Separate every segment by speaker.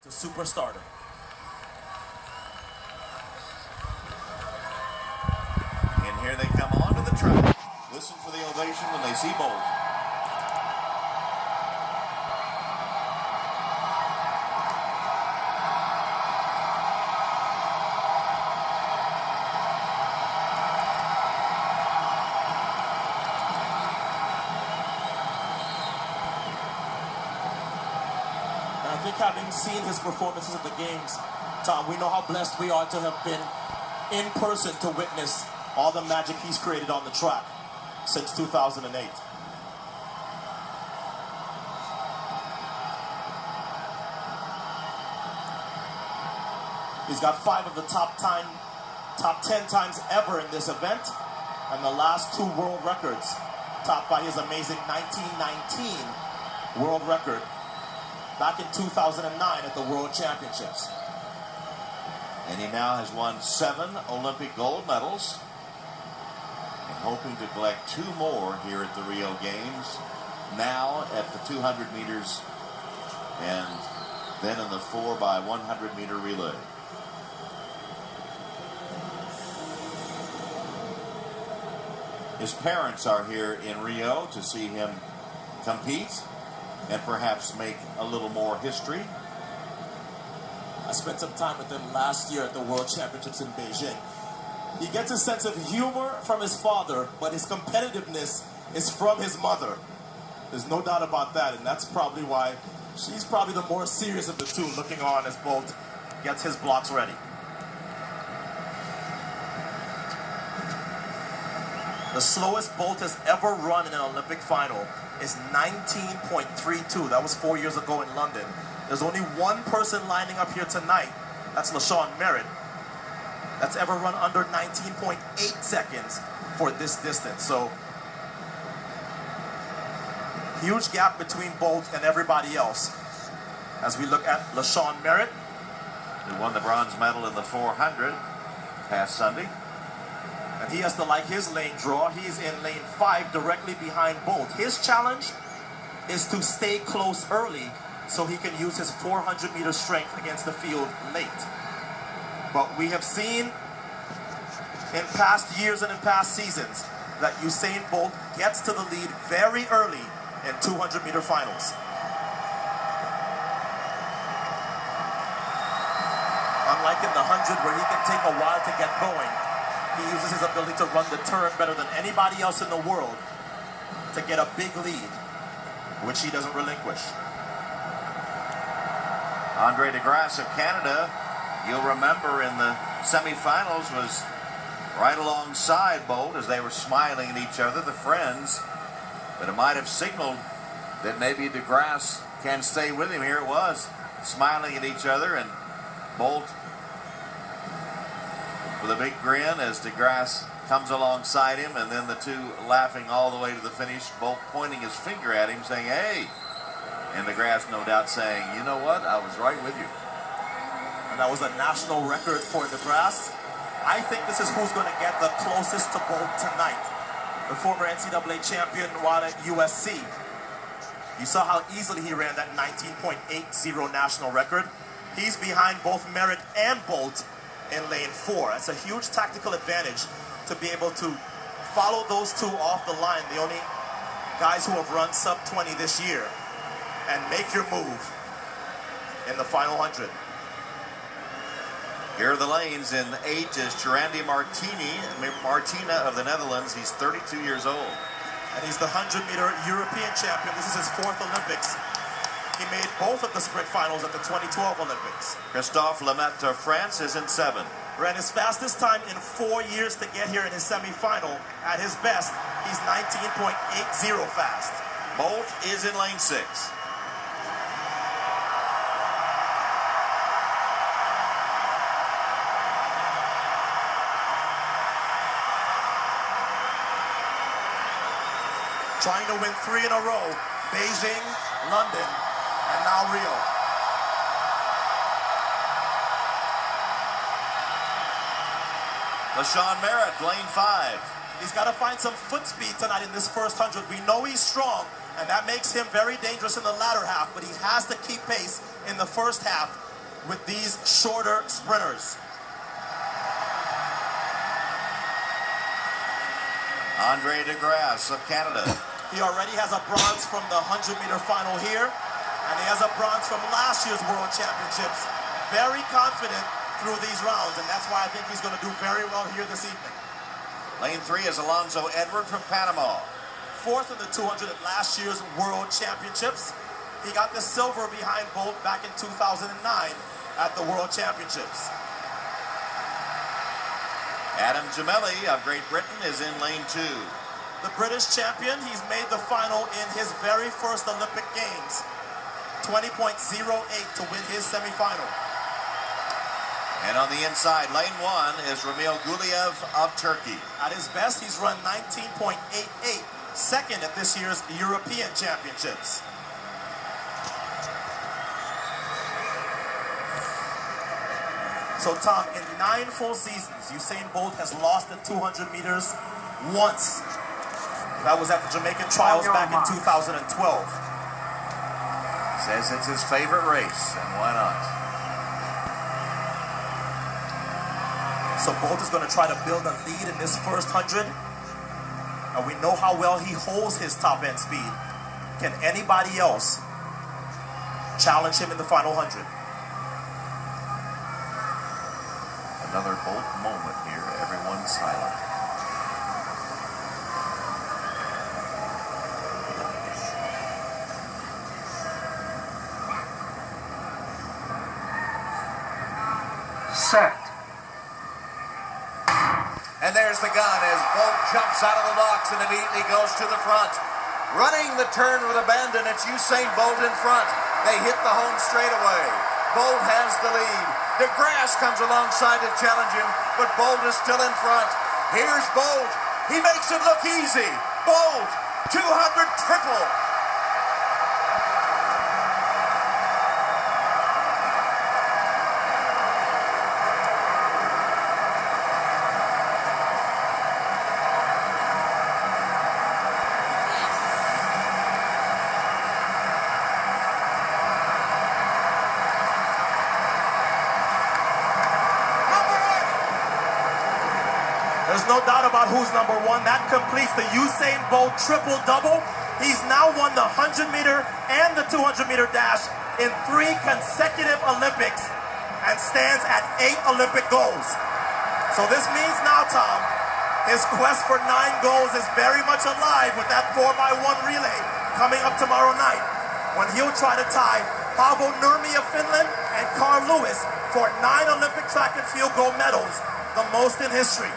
Speaker 1: to superstardom.
Speaker 2: And here they come onto the track. Listen for the ovation when they see Bolt.
Speaker 1: I think having seen his performances at the games, Tom, we know how blessed we are to have been in person to witness all the magic he's created on the track since 2008. He's got 5 of the top 10 times ever in this event, and the last 2 world records, topped by his amazing 1919 world record back in 2009 at the World Championships.
Speaker 2: And he now has won 7 Olympic gold medals and hoping to collect 2 more here at the Rio Games, now at the 200 meters and then in the 4x100 meter relay. His parents are here in Rio to see him compete and perhaps make a little more history.
Speaker 1: I spent some time with him last year at the World Championships in Beijing. He gets a sense of humor from his father, but his competitiveness is from his mother. There's no doubt about that, and that's probably why she's probably the more serious of the two, looking on as Bolt gets his blocks ready. The slowest Bolt has ever run in an Olympic final is 19.32. That was 4 years ago in London. There's only one person lining up here tonight. That's LaShawn Merritt. That's ever run under 19.8 seconds for this distance. So, huge gap between Bolt and everybody else. As we look at LaShawn Merritt,
Speaker 2: who won the bronze medal in the 400 past Sunday.
Speaker 1: and he has to like his lane draw. He's in lane 5 directly behind Bolt. His challenge is to stay close early so he can use his 400-meter strength against the field late. But we have seen in past years and in past seasons that Usain Bolt gets to the lead very early in 200-meter finals. Unlike in the 100 where he can take a while to get going, he uses his ability to run the turn better than anybody else in the world to get a big lead, which he doesn't relinquish.
Speaker 2: Andre De Grasse of Canada, you'll remember in the semifinals, was right alongside Bolt as they were smiling at each other, the friends. But it might have signaled that maybe De Grasse can stay with him. Here it was, smiling at each other, and Bolt with a big grin as De Grasse comes alongside him, and then the two laughing all the way to the finish, Bolt pointing his finger at him saying, "Hey," and De Grasse no doubt saying, "You know what, I was right with you."
Speaker 1: And that was a national record for De Grasse. I think this is who's going to get the closest to Bolt tonight. The former NCAA champion while at USC. You saw how easily he ran that 19.80 national record. He's behind both Merritt and Bolt in lane 4. That's a huge tactical advantage to be able to follow those two off the line, the only guys who have run sub 20 this year, and make your move in the final 100.
Speaker 2: Here are the lanes. In 8 is Gerandi Martina of the Netherlands. He's 32 years old.
Speaker 1: And he's the 100-meter European champion. This is his 4th Olympics. He made both of the sprint finals at the 2012 Olympics.
Speaker 2: Christophe Lemaitre of France is in 7.
Speaker 1: Ran his fastest time in 4 years to get here in his semifinal. At his best, he's 19.80 fast.
Speaker 2: Bolt is in lane 6.
Speaker 1: Trying to win 3 in a row. Beijing, London, and now Rio.
Speaker 2: LaShawn Merritt, lane 5.
Speaker 1: He's got to find some foot speed tonight in this first 100. We know he's strong, and that makes him very dangerous in the latter half, but he has to keep pace in the first half with these shorter sprinters.
Speaker 2: Andre De Grasse of Canada.
Speaker 1: He already has a bronze from the 100-meter final here, and he has a bronze from last year's World Championships. Very confident through these rounds, and that's why I think he's going to do very well here this evening.
Speaker 2: Lane 3 is Alonzo Edward from Panama.
Speaker 1: Fourth in the 200 at last year's World Championships. He got the silver behind Bolt back in 2009 at the World Championships.
Speaker 2: Adam Gemelli of Great Britain is in lane 2.
Speaker 1: The British champion, he's made the final in his very first Olympic Games. 20.08 to win his semifinal.
Speaker 2: And on the inside, lane 1 is Ramil Guliev of Turkey.
Speaker 1: At his best, he's run 19.88, second at this year's European Championships. So Tom, in 9 full seasons, Usain Bolt has lost the 200 meters once. That was at the Jamaican trials back in 2012.
Speaker 2: Says it's his favorite race, and why not?
Speaker 1: So Bolt is going to try to build a lead in this first 100. And we know how well he holds his top end speed. Can anybody else challenge him in the final 100?
Speaker 2: Another Bolt moment here. Everyone's silent.
Speaker 3: Set.
Speaker 2: And there's the gun as Bolt jumps out of the box and immediately goes to the front. Running the turn with abandon, it's Usain Bolt in front. They hit the home straightaway. Bolt has the lead. De Grasse comes alongside to challenge him, but Bolt is still in front. Here's Bolt. He makes it look easy. Bolt, 200 triple.
Speaker 1: There's no doubt about who's number one. That completes the Usain Bolt triple-double. He's now won the 100-meter and the 200-meter dash in 3 consecutive Olympics and stands at 8 Olympic goals. So this means now, Tom, his quest for 9 goals is very much alive with that 4x1 relay coming up tomorrow night, when he'll try to tie Paavo Nurmi of Finland and Carl Lewis for 9 Olympic track and field gold medals, the most in history.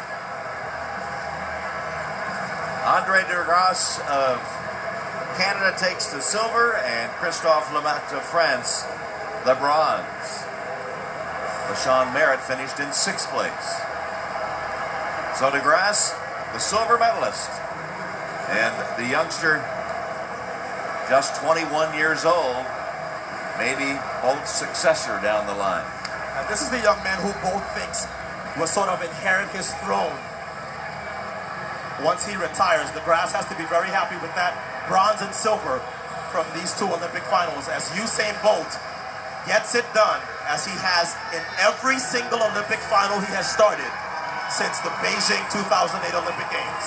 Speaker 2: Andre De Grasse of Canada takes the silver, and Christophe Lemaitre of France the bronze. LaShawn Merritt finished in 6th place. So De Grasse, the silver medalist, and the youngster, just 21 years old, maybe Bolt's successor down the line.
Speaker 1: And this is the young man who Bolt thinks will sort of inherit his throne once he retires. De Grasse has to be very happy with that bronze and silver from these 2 Olympic finals, as Usain Bolt gets it done, as he has in every single Olympic final he has started since the Beijing 2008 Olympic Games.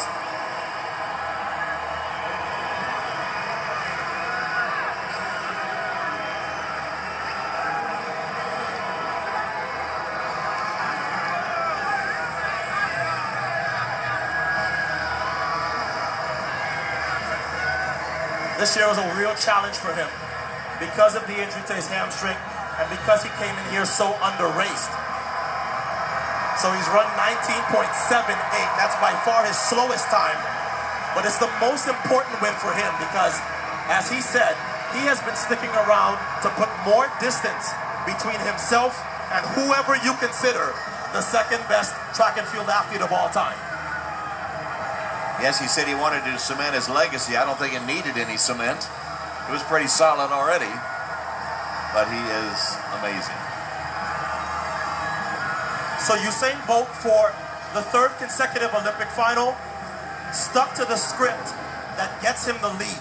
Speaker 1: This year was a real challenge for him because of the injury to his hamstring and because he came in here so under-raced. So he's run 19.78. That's by far his slowest time. But it's the most important win for him because, as he said, he has been sticking around to put more distance between himself and whoever you consider the second best track and field athlete of all time.
Speaker 2: Yes, he said he wanted to cement his legacy. I don't think it needed any cement. It was pretty solid already, but he is amazing.
Speaker 1: So Usain Bolt, for the 3rd consecutive Olympic final, stuck to the script that gets him the lead.